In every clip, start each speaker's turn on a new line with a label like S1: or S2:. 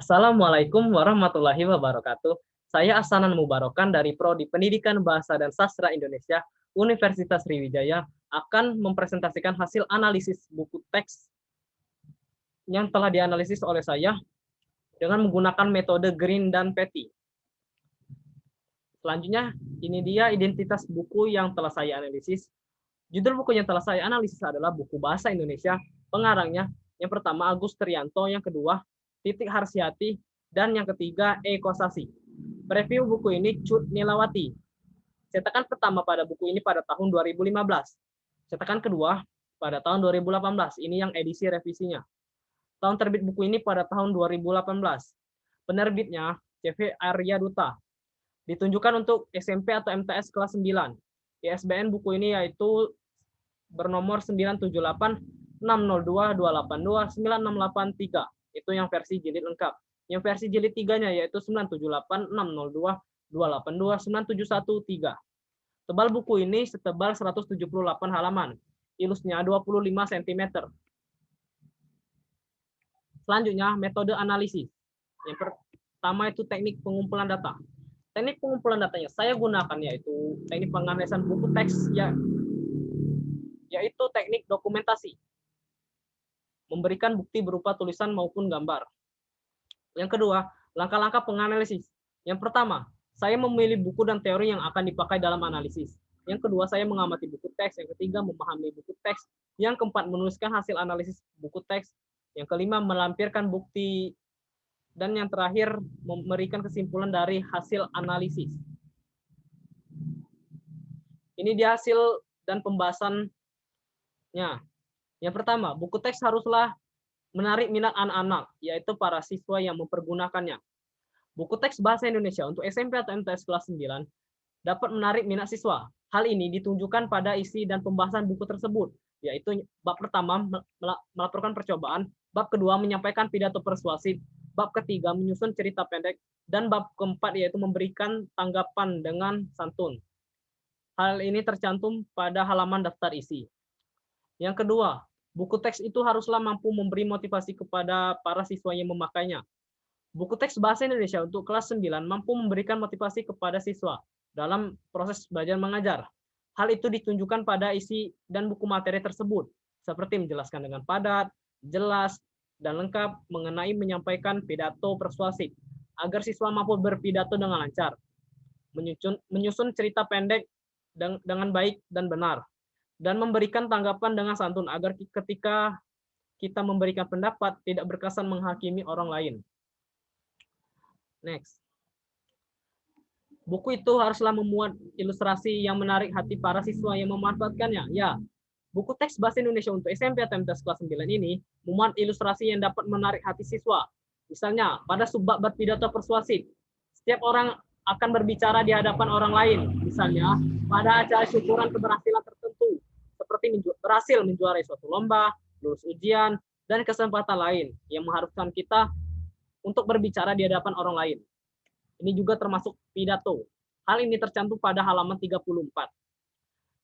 S1: Assalamualaikum warahmatullahi wabarakatuh. Saya Ahsanan Mubarokan dari Prodi Pendidikan Bahasa dan Sastra Indonesia, Universitas Sriwijaya, akan mempresentasikan hasil analisis buku teks yang telah dianalisis oleh saya dengan menggunakan metode Green dan Petty. Selanjutnya, ini dia identitas buku yang telah saya analisis. Judul buku yang telah saya analisis adalah buku Bahasa Indonesia, pengarangnya yang pertama Agus Trianto, yang kedua Titik Harsiati, dan yang ketiga Eko Sasi. Review buku ini Cut Nilawati. Cetakan pertama pada buku ini pada tahun 2015. Cetakan kedua pada tahun 2018. Ini yang edisi revisinya. Tahun terbit buku ini pada tahun 2018. Penerbitnya CV Arya Duta. Ditunjukkan untuk SMP atau MTS kelas 9. ISBN buku ini yaitu bernomor 9786022829683. Itu yang versi jilid lengkap. Yang versi jilid 3-nya yaitu 9786022829713. Tebal buku ini setebal 178 halaman. Ilusnya 25 cm. Selanjutnya, metode analisis. Yang pertama itu teknik pengumpulan data. Teknik pengumpulan datanya saya gunakan yaitu teknik penganalisan buku teks yaitu teknik dokumentasi. Memberikan bukti berupa tulisan maupun gambar. Yang kedua, langkah-langkah penganalisis. Yang pertama, saya memilih buku dan teori yang akan dipakai dalam analisis. Yang kedua, saya mengamati buku teks. Yang ketiga, memahami buku teks. Yang keempat, menuliskan hasil analisis buku teks. Yang kelima, melampirkan bukti. Dan yang terakhir, memberikan kesimpulan dari hasil analisis. Ini dia hasil dan pembahasannya. Yang pertama, buku teks haruslah menarik minat anak-anak, yaitu para siswa yang mempergunakannya. Buku teks bahasa Indonesia untuk SMP atau MTS kelas 9 dapat menarik minat siswa. Hal ini ditunjukkan pada isi dan pembahasan buku tersebut, yaitu bab pertama melaporkan percobaan, bab kedua menyampaikan pidato persuasif, bab ketiga menyusun cerita pendek, dan bab keempat yaitu memberikan tanggapan dengan santun. Hal ini tercantum pada halaman daftar isi. Yang kedua, buku teks itu haruslah mampu memberi motivasi kepada para siswa yang memakainya. Buku teks bahasa Indonesia untuk kelas 9 mampu memberikan motivasi kepada siswa dalam proses belajar mengajar. Hal itu ditunjukkan pada isi dan buku materi tersebut, seperti menjelaskan dengan padat, jelas, dan lengkap mengenai menyampaikan pidato persuasif, agar siswa mampu berpidato dengan lancar, menyusun cerita pendek dengan baik dan benar, dan memberikan tanggapan dengan santun agar ketika kita memberikan pendapat tidak berkesan menghakimi orang lain. Next. Buku itu haruslah memuat ilustrasi yang menarik hati para siswa yang memanfaatkannya. Ya, buku teks bahasa Indonesia untuk SMP atau MTS kelas 9 ini memuat ilustrasi yang dapat menarik hati siswa. Misalnya, pada subbab berpidato persuasif, setiap orang akan berbicara di hadapan orang lain. Misalnya, pada acara syukuran keberhasilan tertentu, seperti berhasil menjuarai suatu lomba, lulus ujian, dan kesempatan lain yang mengharuskan kita untuk berbicara di hadapan orang lain. Ini juga termasuk pidato. Hal ini tercantum pada halaman 34.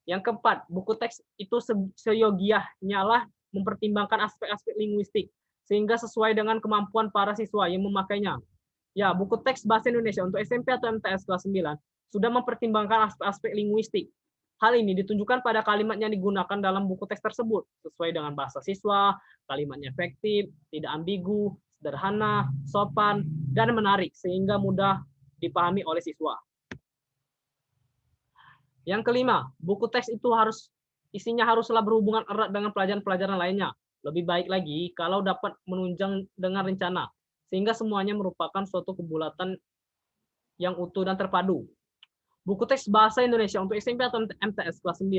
S1: Yang keempat, buku teks itu seyogianya lah mempertimbangkan aspek-aspek linguistik sehingga sesuai dengan kemampuan para siswa yang memakainya. Ya, buku teks bahasa Indonesia untuk SMP atau MTS kelas 9 sudah mempertimbangkan aspek-aspek linguistik. Hal ini ditunjukkan pada kalimat yang digunakan dalam buku teks tersebut, sesuai dengan bahasa siswa, kalimatnya efektif, tidak ambigu, sederhana, sopan, dan menarik sehingga mudah dipahami oleh siswa. Yang kelima, buku teks itu isinya haruslah berhubungan erat dengan pelajaran-pelajaran lainnya. Lebih baik lagi kalau dapat menunjang dengan rencana, sehingga semuanya merupakan suatu kebulatan yang utuh dan terpadu. Buku teks bahasa Indonesia untuk SMP atau MTS kelas 9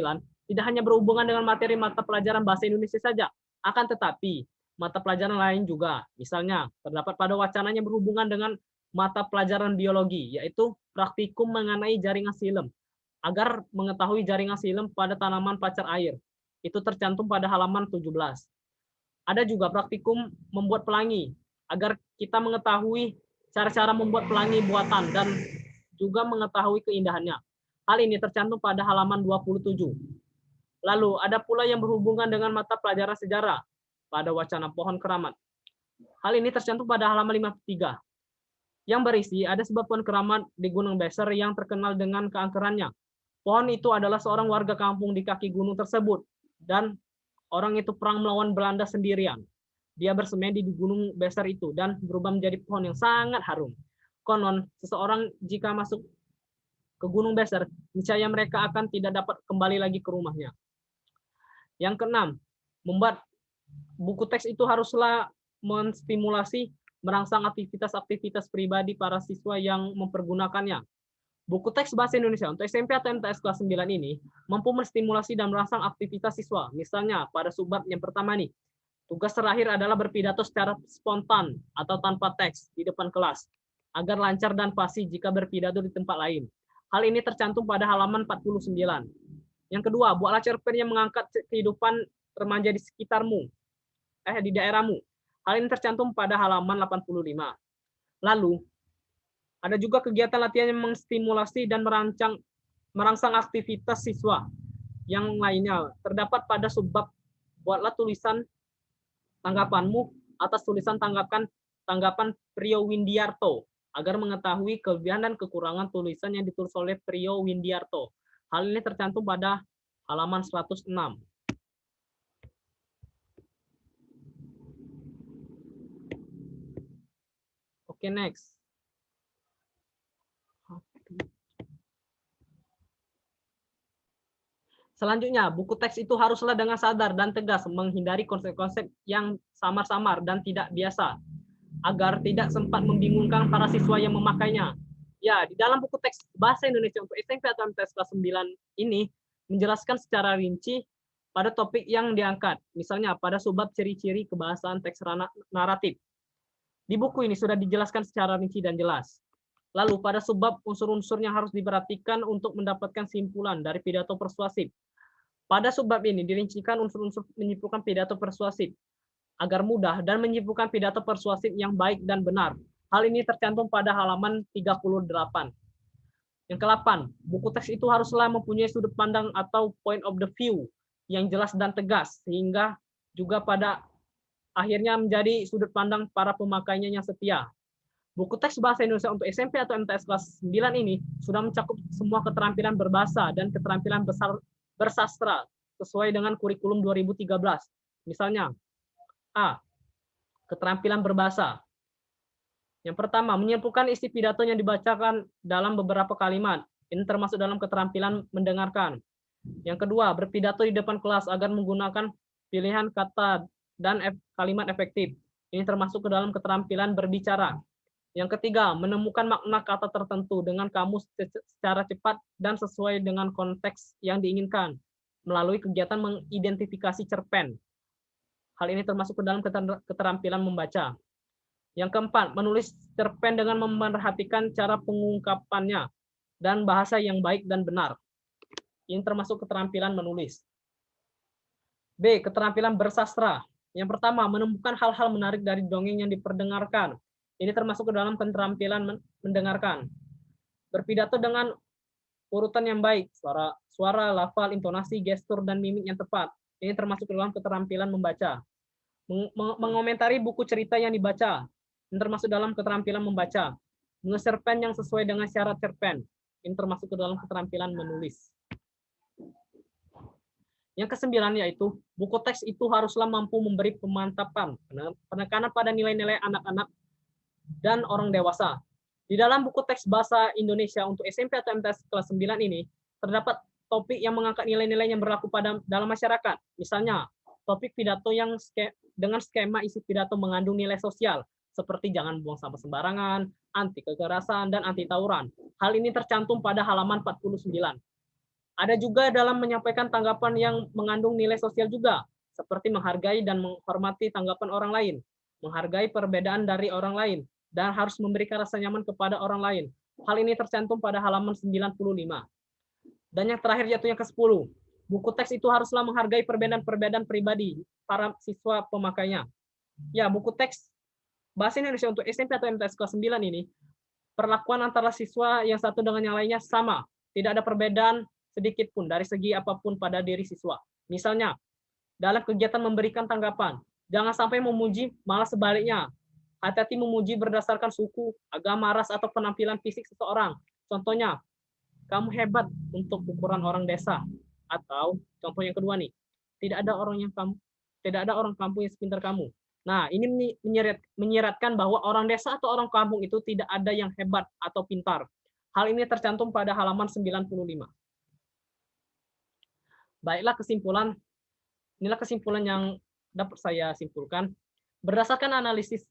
S1: tidak hanya berhubungan dengan materi mata pelajaran bahasa Indonesia saja, akan tetapi mata pelajaran lain juga. Misalnya, terdapat pada wacananya berhubungan dengan mata pelajaran biologi, yaitu praktikum mengenai jaringan silem, agar mengetahui jaringan silem pada tanaman pacar air. Itu tercantum pada halaman 17. Ada juga praktikum membuat pelangi, agar kita mengetahui cara-cara membuat pelangi buatan dan juga mengetahui keindahannya. Hal ini tercantum pada halaman 27. Lalu ada pula yang berhubungan dengan mata pelajaran sejarah pada wacana pohon keramat. Hal ini tercantum pada halaman 53, yang berisi ada sebuah pohon keramat di Gunung Beser yang terkenal dengan keangkerannya. Pohon itu adalah seorang warga kampung di kaki gunung tersebut, dan orang itu perang melawan Belanda sendirian. Dia bersemedi di Gunung Beser itu dan berubah menjadi pohon yang sangat harum. Konon, seseorang jika masuk ke Gunung Beser, niscaya mereka akan tidak dapat kembali lagi ke rumahnya. Yang keenam, membuat buku teks itu haruslah menstimulasi merangsang aktivitas-aktivitas pribadi para siswa yang mempergunakannya. Buku teks bahasa Indonesia untuk SMP atau MTS kelas 9 ini mampu menstimulasi dan merangsang aktivitas siswa. Misalnya pada subbab yang pertama nih, tugas terakhir adalah berpidato secara spontan atau tanpa teks di depan kelas, agar lancar dan fasih jika berpidato di tempat lain. Hal ini tercantum pada halaman 49. Yang kedua, buatlah cerpen yang mengangkat kehidupan remaja di sekitarmu, di daerahmu. Hal ini tercantum pada halaman 85. Lalu, ada juga kegiatan latihan yang menstimulasi dan merangsang aktivitas siswa yang lainnya. Terdapat pada subbab, buatlah tulisan tanggapanmu atas tulisan tanggapan Prio Windiarto agar mengetahui kelebihan dan kekurangan tulisan yang ditulis oleh Prio Windiarto. Hal ini tercantum pada halaman 106. Oke, next. Selanjutnya, buku teks itu haruslah dengan sadar dan tegas menghindari konsep-konsep yang samar-samar dan tidak biasa, agar tidak sempat membingungkan para siswa yang memakainya. Ya, di dalam buku teks Bahasa Indonesia untuk SMP atau MTS kelas 9 ini menjelaskan secara rinci pada topik yang diangkat. Misalnya pada subbab ciri-ciri kebahasaan teks naratif. Di buku ini sudah dijelaskan secara rinci dan jelas. Lalu pada subbab unsur-unsur yang harus diperhatikan untuk mendapatkan simpulan dari pidato persuasif. Pada subbab ini dirincikan unsur-unsur menyimpulkan pidato persuasif agar mudah dan menyimpulkan pidato persuasif yang baik dan benar. Hal ini tercantum pada halaman 38. Yang ke-8, buku teks itu haruslah mempunyai sudut pandang atau point of the view yang jelas dan tegas, sehingga juga pada akhirnya menjadi sudut pandang para pemakainya yang setia. Buku teks Bahasa Indonesia untuk SMP atau MTS kelas 9 ini sudah mencakup semua keterampilan berbahasa dan keterampilan bersastra sesuai dengan kurikulum 2013. Misalnya, A. Keterampilan berbahasa. Yang pertama, menyimpulkan isi pidato yang dibacakan dalam beberapa kalimat. Ini termasuk dalam keterampilan mendengarkan. Yang kedua, berpidato di depan kelas agar menggunakan pilihan kata dan kalimat efektif. Ini termasuk ke dalam keterampilan berbicara. Yang ketiga, menemukan makna kata tertentu dengan kamus secara cepat dan sesuai dengan konteks yang diinginkan melalui kegiatan mengidentifikasi cerpen. Hal ini termasuk ke dalam keterampilan membaca. Yang keempat, menulis cerpen dengan memperhatikan cara pengungkapannya dan bahasa yang baik dan benar. Ini termasuk keterampilan menulis. B. Keterampilan bersastra. Yang pertama, menemukan hal-hal menarik dari dongeng yang diperdengarkan. Ini termasuk ke dalam keterampilan mendengarkan. Berpidato dengan urutan yang baik, suara, lafal, intonasi, gestur, dan mimik yang tepat. Ini termasuk ke dalam keterampilan membaca. Mengomentari buku cerita yang dibaca. Ini termasuk dalam keterampilan membaca. Menulis cerpen yang sesuai dengan syarat cerpen. Ini termasuk ke dalam keterampilan menulis. Yang kesembilan yaitu, buku teks itu haruslah mampu memberi pemantapan, penekanan pada nilai-nilai anak-anak dan orang dewasa. Di dalam buku teks Bahasa Indonesia untuk SMP atau MTS kelas 9 ini, terdapat topik yang mengangkat nilai-nilai yang berlaku dalam masyarakat. Misalnya, topik pidato yang dengan skema isi pidato mengandung nilai sosial, seperti jangan buang sampah sembarangan, anti kekerasan, dan anti tawuran. Hal ini tercantum pada halaman 49. Ada juga dalam menyampaikan tanggapan yang mengandung nilai sosial juga, seperti menghargai dan menghormati tanggapan orang lain, menghargai perbedaan dari orang lain, dan harus memberikan rasa nyaman kepada orang lain. Hal ini tercantum pada halaman 95. Dan yang terakhir yaitu yang ke-10. Buku teks itu haruslah menghargai perbedaan-perbedaan pribadi para siswa pemakainya. Ya, buku teks Bahasa Indonesia untuk SMP atau MTS kelas 9 ini, perlakuan antara siswa yang satu dengan yang lainnya sama. Tidak ada perbedaan sedikit pun dari segi apapun pada diri siswa. Misalnya, dalam kegiatan memberikan tanggapan, Jangan sampai memuji, malah sebaliknya. Hati-hati memuji berdasarkan suku, agama, ras, atau penampilan fisik seseorang. Contohnya, kamu hebat untuk ukuran orang desa. Atau contoh yang kedua nih, tidak ada orang kampung yang sepintar kamu. Nah, ini menyiratkan bahwa orang desa atau orang kampung itu tidak ada yang hebat atau pintar. Hal ini tercantum pada halaman 95. Baiklah kesimpulan, inilah kesimpulan yang dapat saya simpulkan. Berdasarkan analisis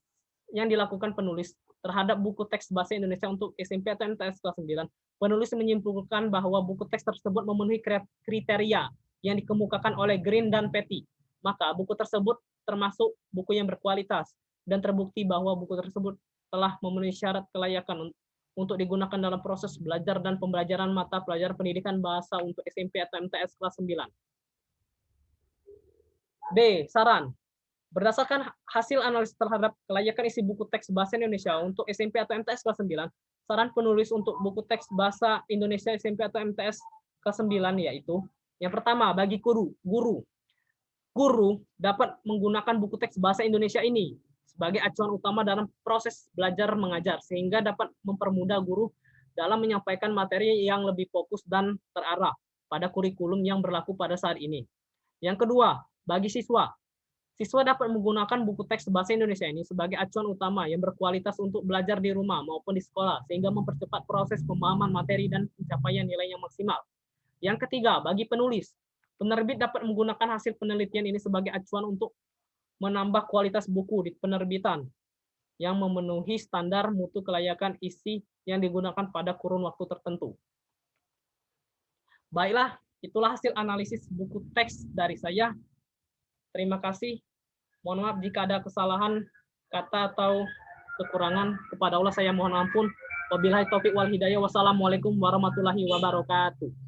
S1: yang dilakukan penulis terhadap buku teks bahasa Indonesia untuk SMP atau MTS kelas 9, penulis menyimpulkan bahwa buku teks tersebut memenuhi kriteria yang dikemukakan oleh Green dan Petty. Maka buku tersebut termasuk buku yang berkualitas dan terbukti bahwa buku tersebut telah memenuhi syarat kelayakan untuk digunakan dalam proses belajar dan pembelajaran mata pelajaran pendidikan bahasa untuk SMP atau MTS kelas 9. B. Saran. Berdasarkan hasil analisis terhadap kelayakan isi buku teks bahasa Indonesia untuk SMP atau MTS kelas 9, saran penulis untuk buku teks bahasa Indonesia SMP atau MTS kelas 9 yaitu, yang pertama, bagi guru dapat menggunakan buku teks bahasa Indonesia ini sebagai acuan utama dalam proses belajar mengajar, sehingga dapat mempermudah guru dalam menyampaikan materi yang lebih fokus dan terarah pada kurikulum yang berlaku pada saat ini. Yang kedua, bagi siswa dapat menggunakan buku teks bahasa Indonesia ini sebagai acuan utama yang berkualitas untuk belajar di rumah maupun di sekolah, sehingga mempercepat proses pemahaman materi dan pencapaian nilai yang maksimal. Yang ketiga, bagi penerbit dapat menggunakan hasil penelitian ini sebagai acuan untuk menambah kualitas buku di penerbitan yang memenuhi standar mutu kelayakan isi yang digunakan pada kurun waktu tertentu. Baiklah, itulah hasil analisis buku teks dari saya. Terima kasih. Mohon maaf jika ada kesalahan kata atau kekurangan. Kepada Allah saya mohon ampun. Wabillahi taufiq wal hidayah. Wassalamualaikum warahmatullahi wabarakatuh.